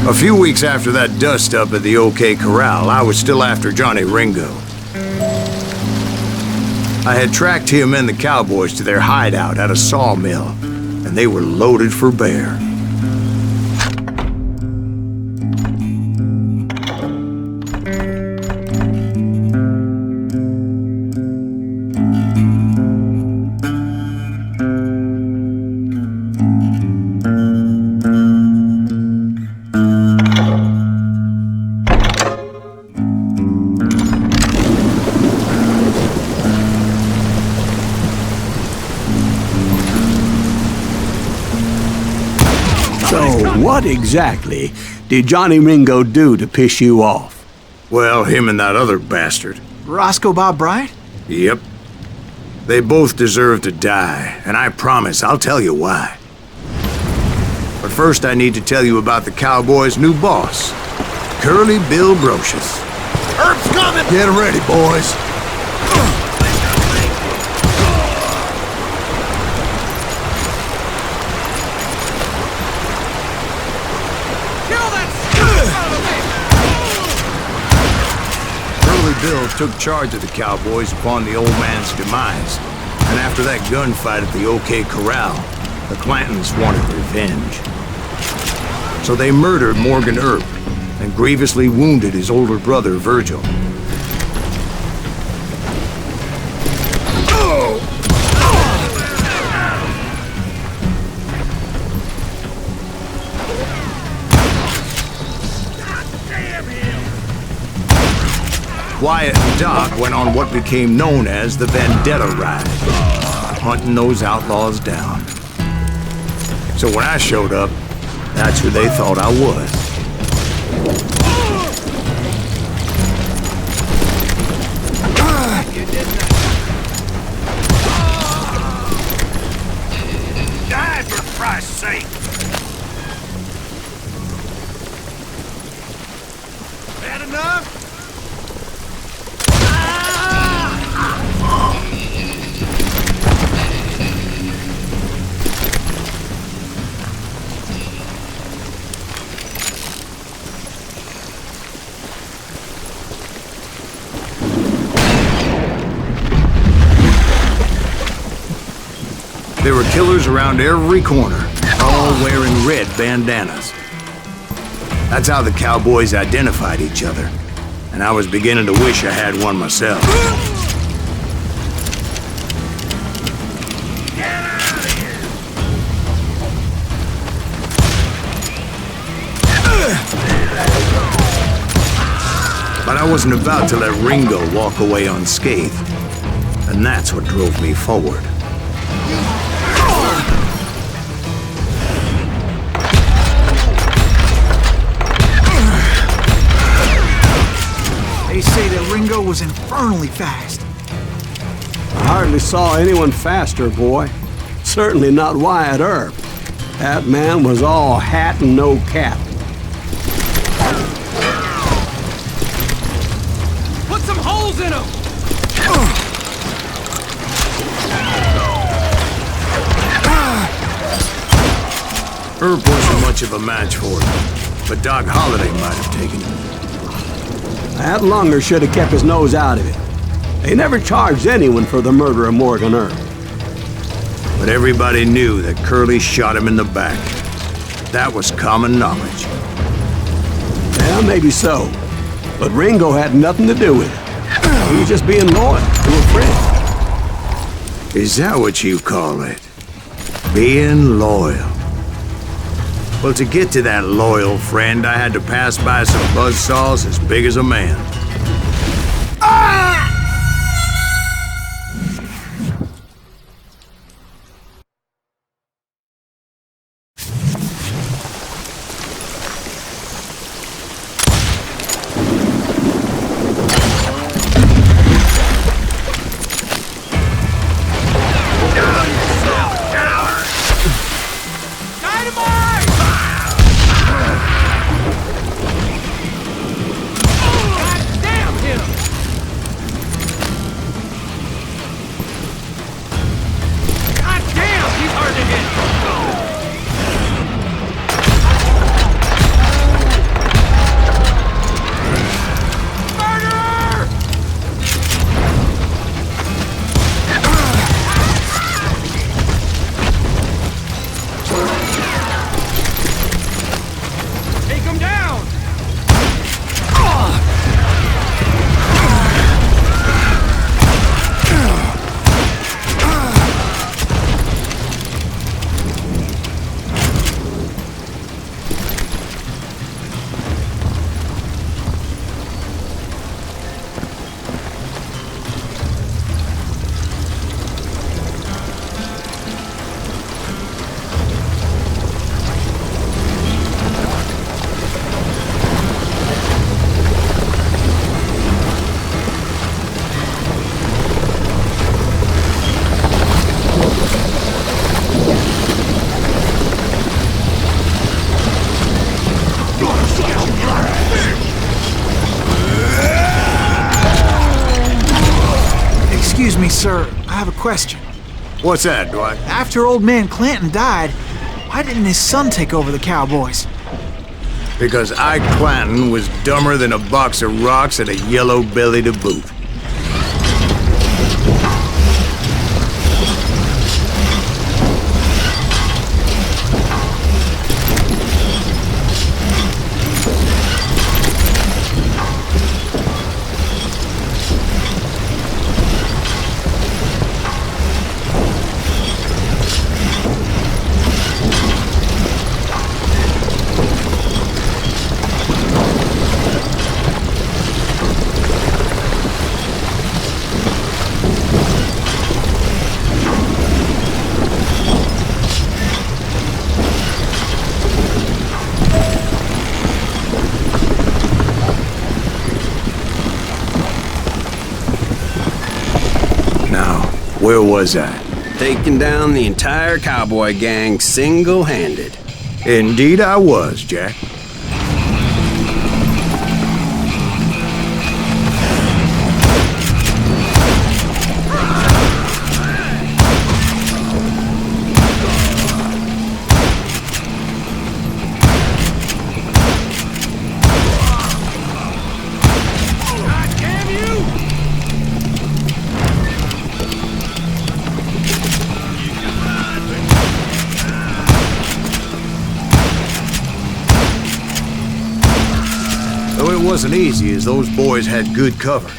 A few weeks after that dust-up at the OK Corral, I was still after Johnny Ringo. I had tracked him and the cowboys to their hideout at a sawmill, and they were loaded for bear. What exactly did Johnny Ringo do to piss you off? Well, him and that other bastard. Roscoe Bob Bright? Yep. They both deserve to die, and I promise I'll tell you why. But first I need to tell you about the Cowboys' new boss, Curly Bill Brocious. Herb's coming! Get ready, boys. Bill took charge of the Cowboys upon the old man's demise, and after that gunfight at the OK Corral, the Clantons wanted revenge. So they murdered Morgan Earp and grievously wounded his older brother, Virgil. Wyatt and Doc went on what became known as the Vendetta Ride, hunting those outlaws down. So when I showed up, that's who they thought I was. Die, for Christ's sake! Bad enough? There were killers around every corner, all wearing red bandanas. That's how the Cowboys identified each other, and I was beginning to wish I had one myself. Get out of here! But I wasn't about to let Ringo walk away unscathed, and that's what drove me forward. They say that Ringo was infernally fast. I hardly saw anyone faster, boy. Certainly not Wyatt Earp. That man was all hat and no cap. Put some holes in him! Earp wasn't much of a match for him, but Doc Holliday might have taken him. That Lunger should have kept his nose out of it. They never charged anyone for the murder of Morgan Earp. But everybody knew that Curly shot him in the back. That was common knowledge. Yeah, maybe so. But Ringo had nothing to do with it. He was just being loyal to a friend. Is that what you call it? Being loyal? Well, to get to that loyal friend, I had to pass by some buzzsaws as big as a man. question. What's that, Dwight? After old man Clanton died, why didn't his son take over the Cowboys? Because Ike Clanton was dumber than a box of rocks and a yellow belly to boot. Where was I? Taking down the entire cowboy gang single-handed. Indeed I was, Jack. It wasn't easy, as those boys had good cover.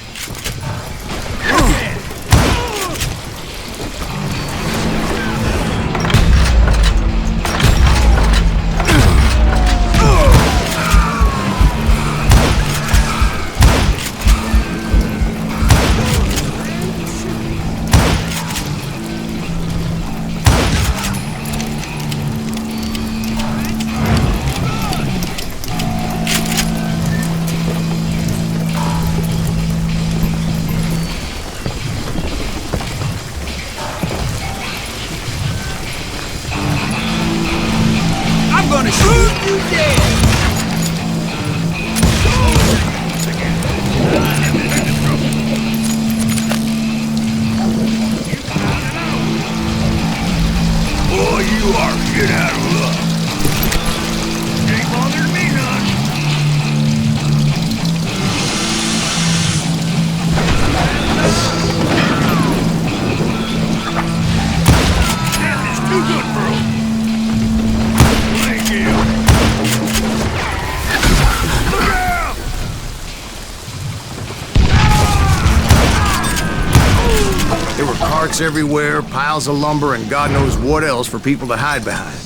Everywhere, piles of lumber, and God knows what else for people to hide behind.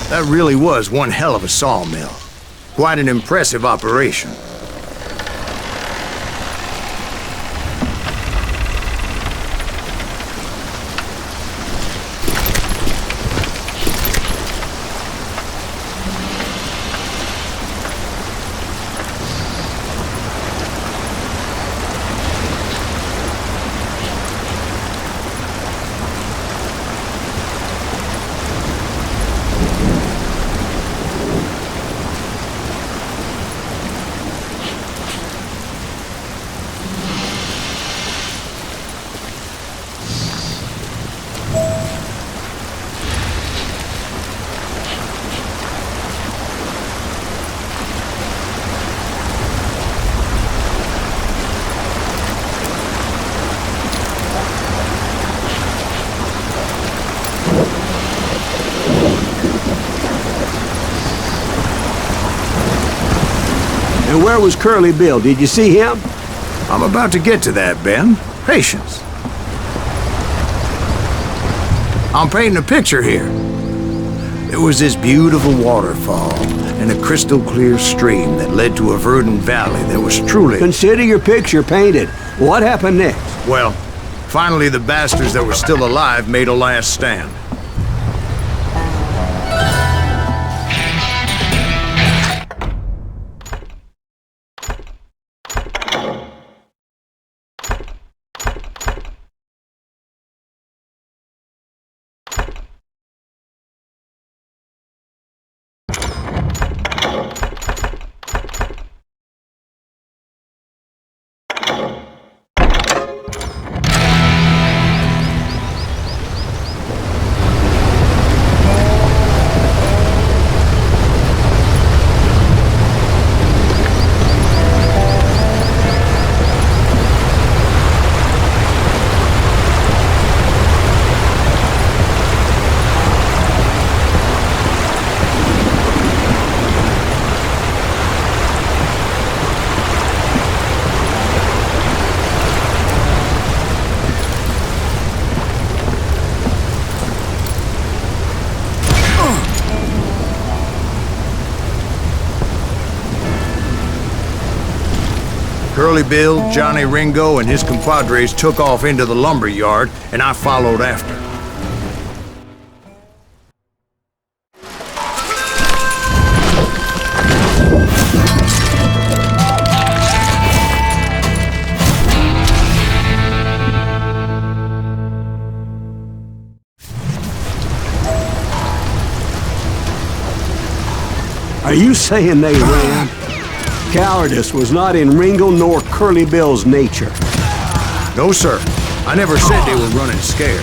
That really was one hell of a sawmill. Quite an impressive operation. And where was Curly Bill? Did you see him? I'm about to get to that, Ben. Patience. I'm painting a picture here. There was this beautiful waterfall and a crystal clear stream that led to a verdant valley that was truly... Consider your picture painted. What happened next? Well, finally the bastards that were still alive made a last stand. Curly Bill, Johnny Ringo, and his compadres took off into the lumber yard, and I followed after. Are you saying they ran? Cowardice was not in Ringo nor Curly Bill's nature. No, sir. I never said they were running scared.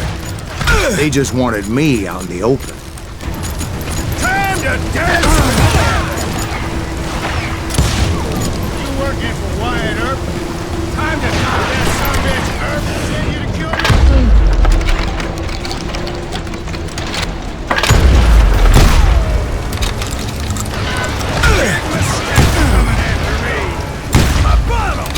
They just wanted me out in the open. Time to dance! You working for Wyatt Earp? Time to knock that son-of-a-bitch Earp and send you to kill me? Coming after me! My bottle!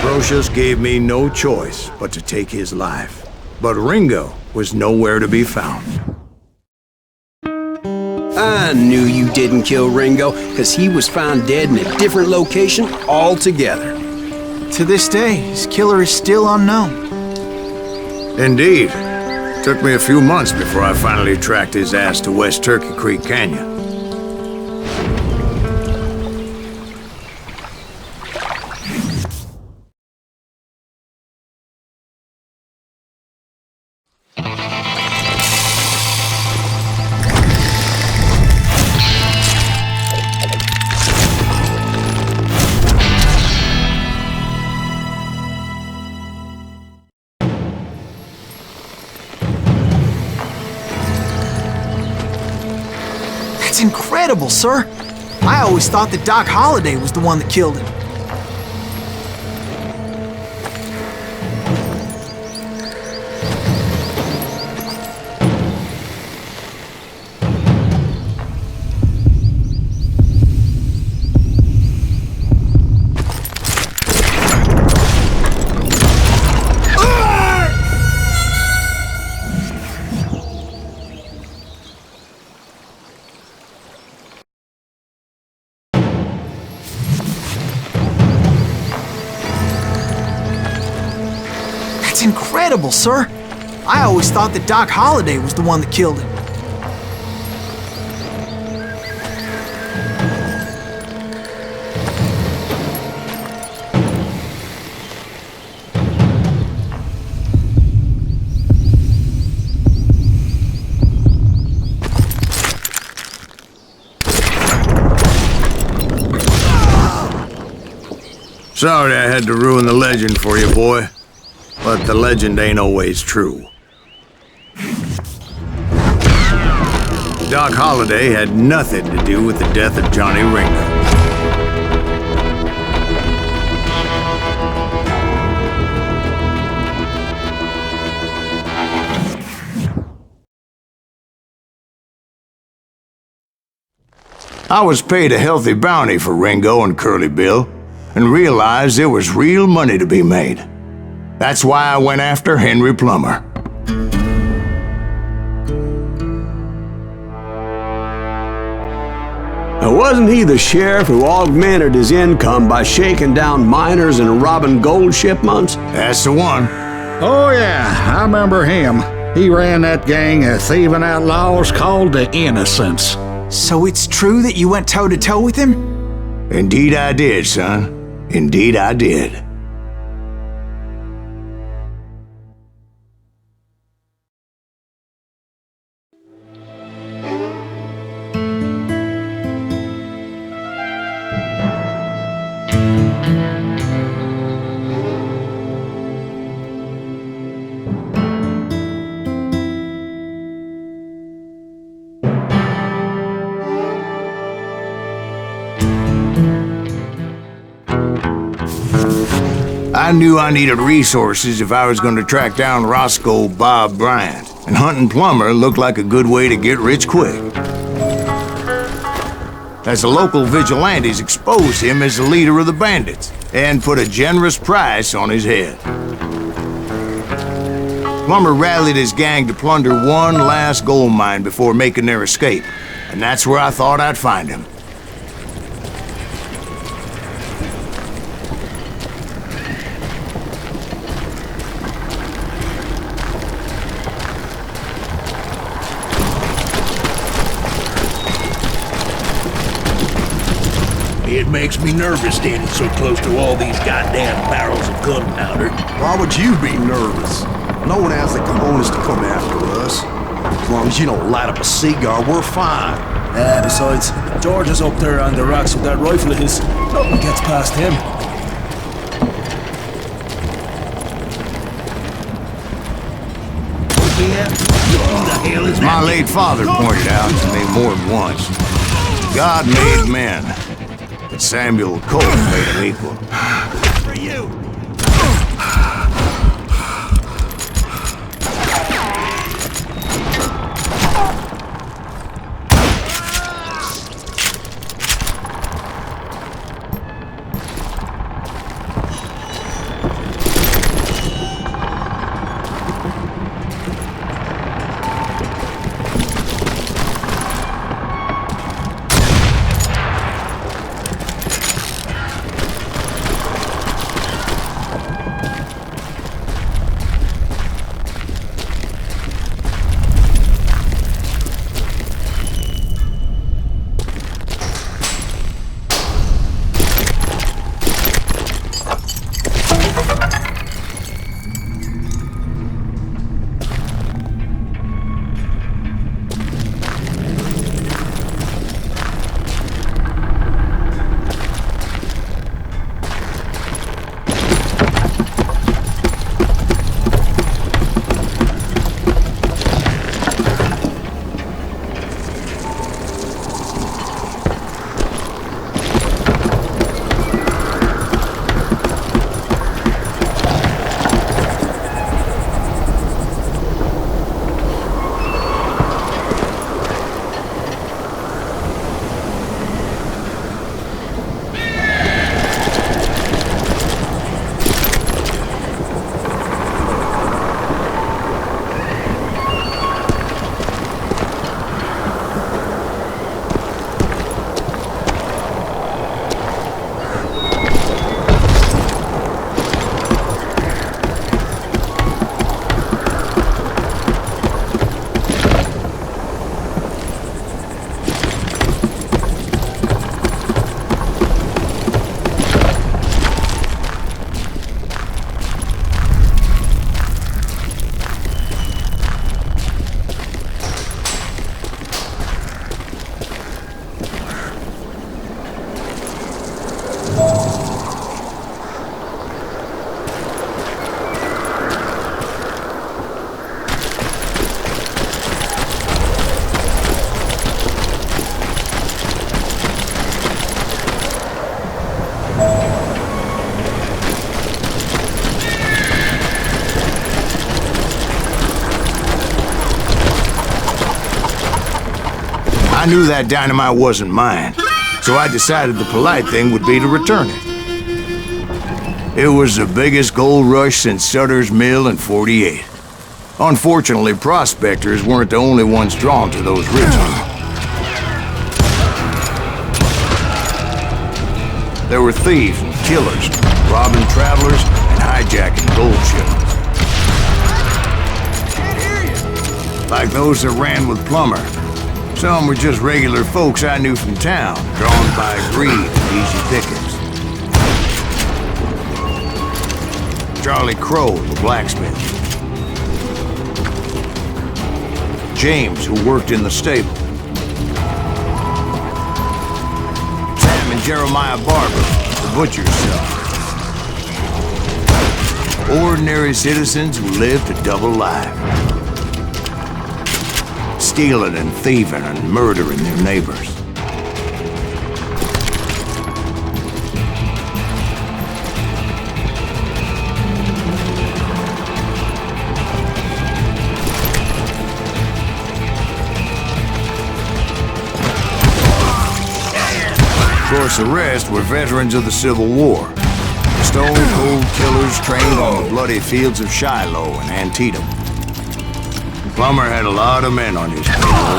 Brocious gave me no choice but to take his life. But Ringo was nowhere to be found. I knew you didn't kill Ringo, because he was found dead in a different location altogether. To this day, his killer is still unknown. Indeed. Took me a few months before I finally tracked his ass to West Turkey Creek Canyon. That's incredible, sir. I always thought that Doc Holliday was the one that killed him. That's incredible, sir. I always thought that Doc Holliday was the one that killed him. Sorry I had to ruin the legend for you, boy. But the legend ain't always true. Doc Holliday had nothing to do with the death of Johnny Ringo. I was paid a healthy bounty for Ringo and Curly Bill, and realized there was real money to be made. That's why I went after Henry Plummer. Now, wasn't he the sheriff who augmented his income by shaking down miners and robbing gold shipments? That's the one. Oh yeah, I remember him. He ran that gang of thieving outlaws called the Innocents. So it's true that you went toe-to-toe with him? Indeed I did, son. Indeed I did. I knew I needed resources if I was going to track down Roscoe Bob Bryant, and hunting Plummer looked like a good way to get rich quick. As the local vigilantes exposed him as the leader of the bandits, and put a generous price on his head. Plummer rallied his gang to plunder one last gold mine before making their escape, and that's where I thought I'd find him. It makes me nervous standing so close to all these goddamn barrels of gunpowder. Why would you be nervous? No one has the cojones to come after us. As long as you don't light up a cigar, we're fine. Besides, George is up there on the rocks with that rifle of his. Nothing gets past him. Who the hell is My that? late father pointed out to me more than once. God made men, but Samuel Colt made them equal. For you! I knew that dynamite wasn't mine, so I decided the polite thing would be to return it. It was the biggest gold rush since Sutter's Mill in '48. Unfortunately, prospectors weren't the only ones drawn to those riches. There were thieves and killers, robbing travelers and hijacking gold shipments. Can't hear you. Like those that ran with Plummer. Some were just regular folks I knew from town, drawn by greed and easy pickings. Charlie Crow, the blacksmith. James, who worked in the stable. Sam and Jeremiah Barber, the butcher's son. Ordinary citizens who lived a double life. Stealing and thieving and murdering their neighbors. course, the rest were veterans of the Civil War. Stone-cold killers trained on the bloody fields of Shiloh and Antietam. Plummer had a lot of men on his payroll.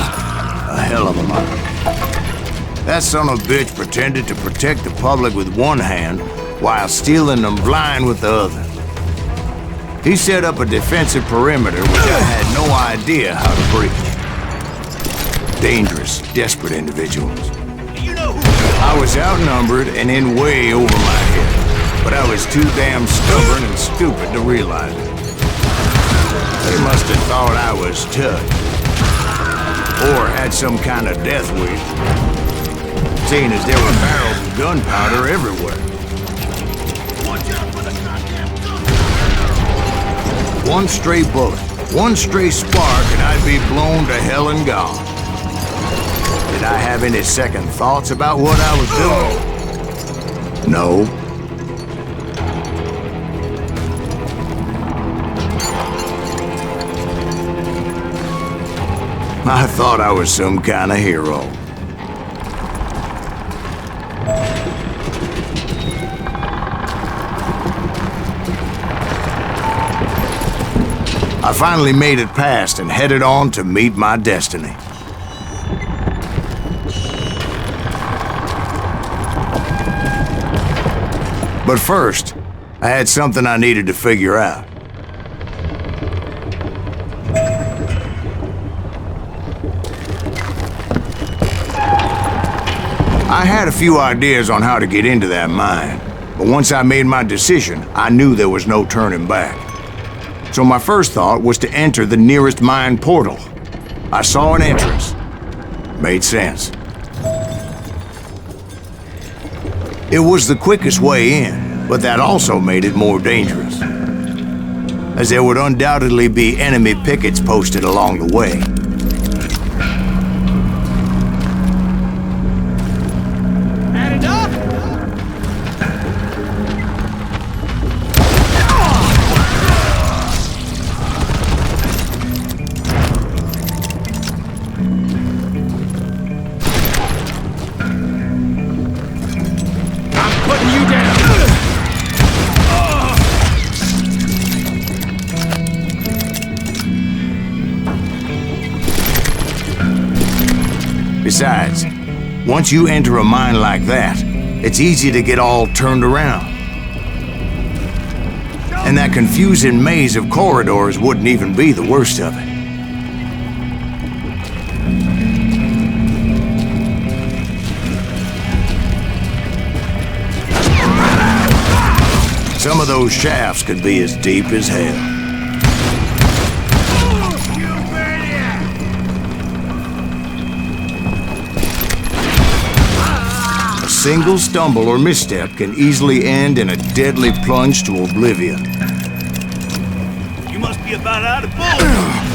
A hell of a lot. That son of a bitch pretended to protect the public with one hand while stealing them blind with the other. He set up a defensive perimeter which I had no idea how to breach. Dangerous, desperate individuals. I was outnumbered and in way over my head, but I was too damn stubborn and stupid to realize it. They must have thought I was tough, or had some kind of death wish, seeing as there were barrels of gunpowder everywhere. Watch out for the goddamn gun! One stray bullet, one stray spark, and I'd be blown to hell and gone. Did I have any second thoughts about what I was doing? No. I thought I was some kind of hero. I finally made it past and headed on to meet my destiny. But first, I had something I needed to figure out. I had a few ideas on how to get into that mine, but once I made my decision, I knew there was no turning back. So my first thought was to enter the nearest mine portal. I saw an entrance. Made sense. It was the quickest way in, but that also made it more dangerous, as there would undoubtedly be enemy pickets posted along the way. Besides, once you enter a mine like that, it's easy to get all turned around. And that confusing maze of corridors wouldn't even be the worst of it. Some of those shafts could be as deep as hell. A single stumble or misstep can easily end in a deadly plunge to oblivion. You must be about out of bullets!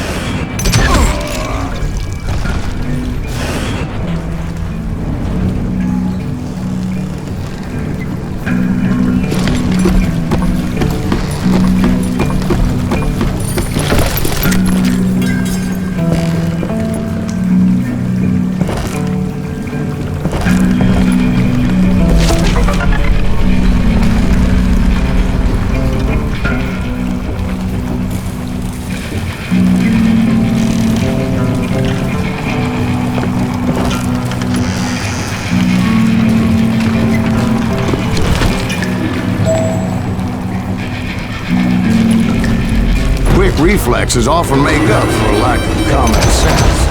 Reflexes often make up for a lack of common sense.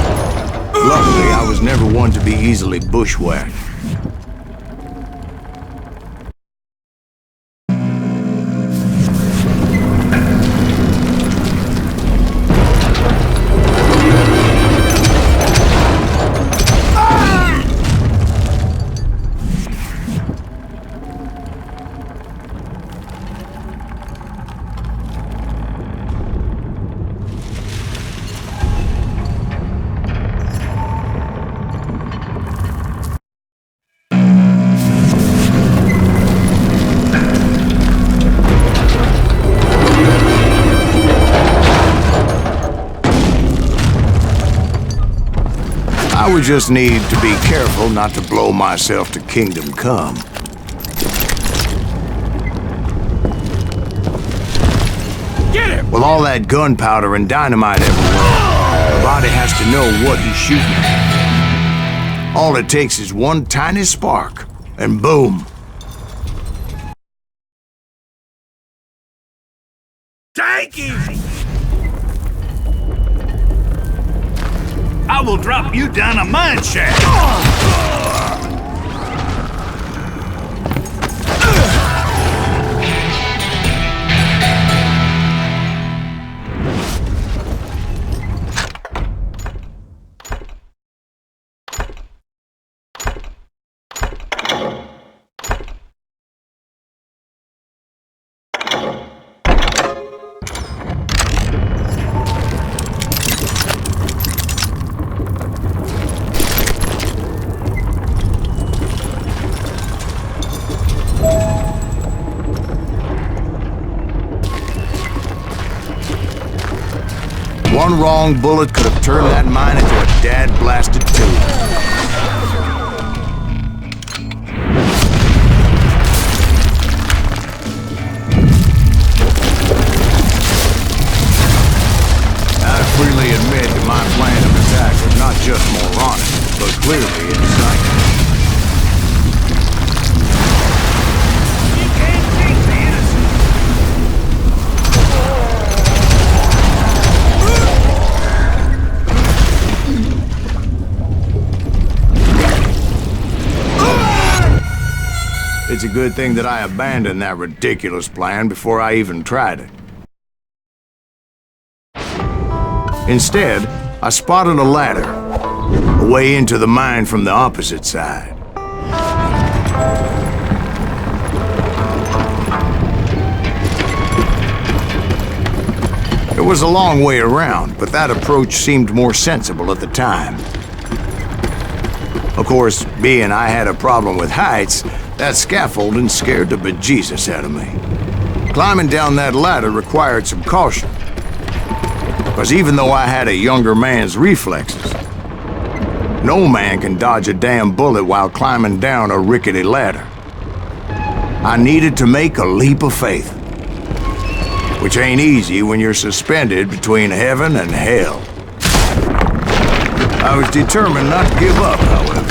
Luckily, I was never one to be easily bushwhacked. I would just need to be careful not to blow myself to kingdom come. Get him! With all that gunpowder and dynamite everywhere, the body has to know what he's shooting at. All it takes is one tiny spark, and boom. Take him! I will drop you down a mine shaft. One wrong bullet could have turned that mine into a dad-blasted tube. I freely admit that my plan of attack was not just moronic, but clearly inciting. You can't take the innocent. It's a good thing that I abandoned that ridiculous plan before I even tried it. Instead, I spotted a ladder, a way into the mine from the opposite side. It was a long way around, but that approach seemed more sensible at the time. Of course, being I had a problem with heights, that scaffolding scared the bejesus out of me. Climbing down that ladder required some caution. Because even though I had a younger man's reflexes, no man can dodge a damn bullet while climbing down a rickety ladder. I needed to make a leap of faith, which ain't easy when you're suspended between heaven and hell. I was determined not to give up, however.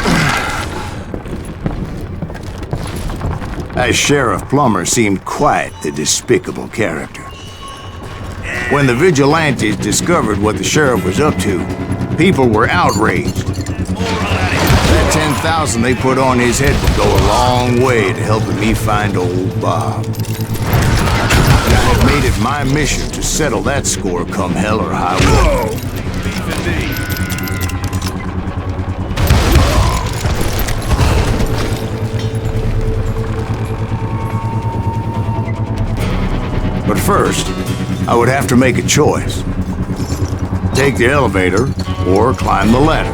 As Sheriff Plummer seemed quite the despicable character. When the vigilantes discovered what the sheriff was up to, people were outraged. That 10,000 they put on his head would go a long way to helping me find old Bob. And I had made it my mission to settle that score come hell or high water. But first, I would have to make a choice. Take the elevator or climb the ladder.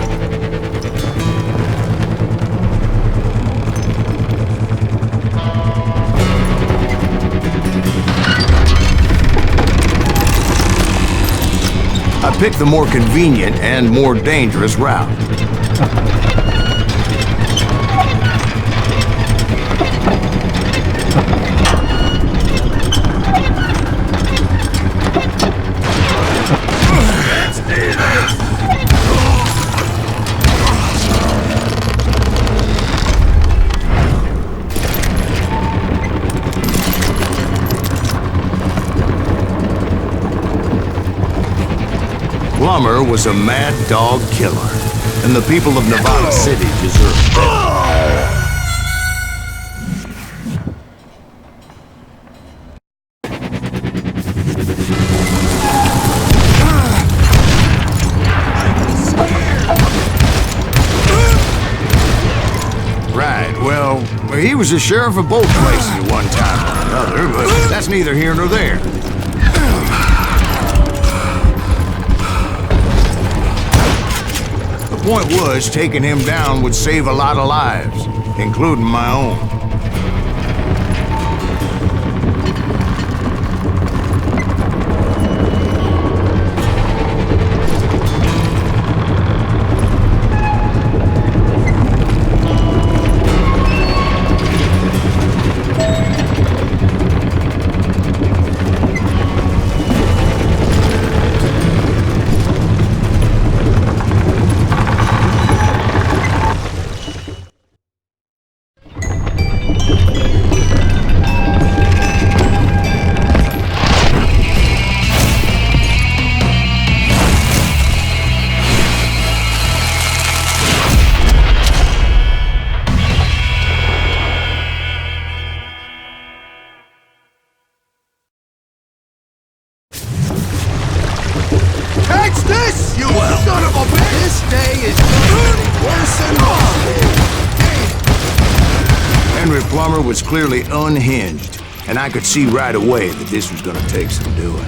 I picked the more convenient and more dangerous route. Plummer was a mad dog killer, and the people of Nevada City deserved better. Right, well, he was the sheriff of both places at one time or another, but that's neither here nor there. The point was, taking him down would save a lot of lives, including my own. day is getting worse and worse. Henry Plummer was clearly unhinged, and I could see right away that this was gonna take some doing.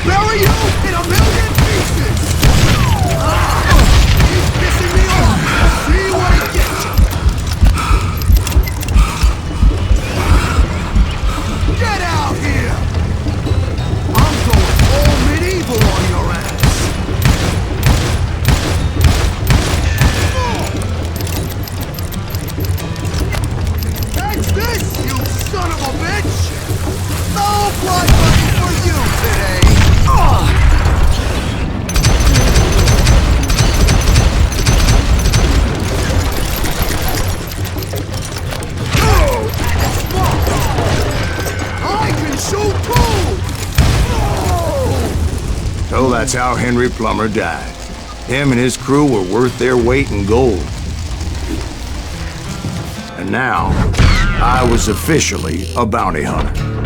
Bury you in a million pieces! He's pissing me off! See what he gets you! Get out here! I'm going all medieval on your ass! Catch this, you son of a bitch! No blood money for you today! So that's how Henry Plummer died. Him and his crew were worth their weight in gold. And now, I was officially a bounty hunter.